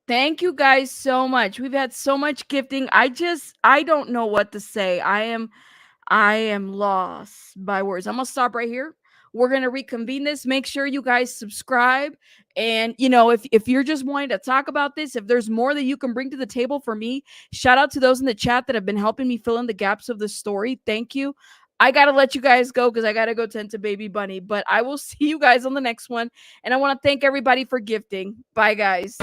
Thank you guys so much. We've had so much gifting. I don't know what to say. I am lost by words. I'm going to stop right here. We're going to reconvene this. Make sure you guys subscribe. And, if you're just wanting to talk about this, if there's more that you can bring to the table for me, shout out to those in the chat that have been helping me fill in the gaps of the story. Thank you. I got to let you guys go because I got to go tend to baby bunny, but I will see you guys on the next one. And I want to thank everybody for gifting. Bye, guys.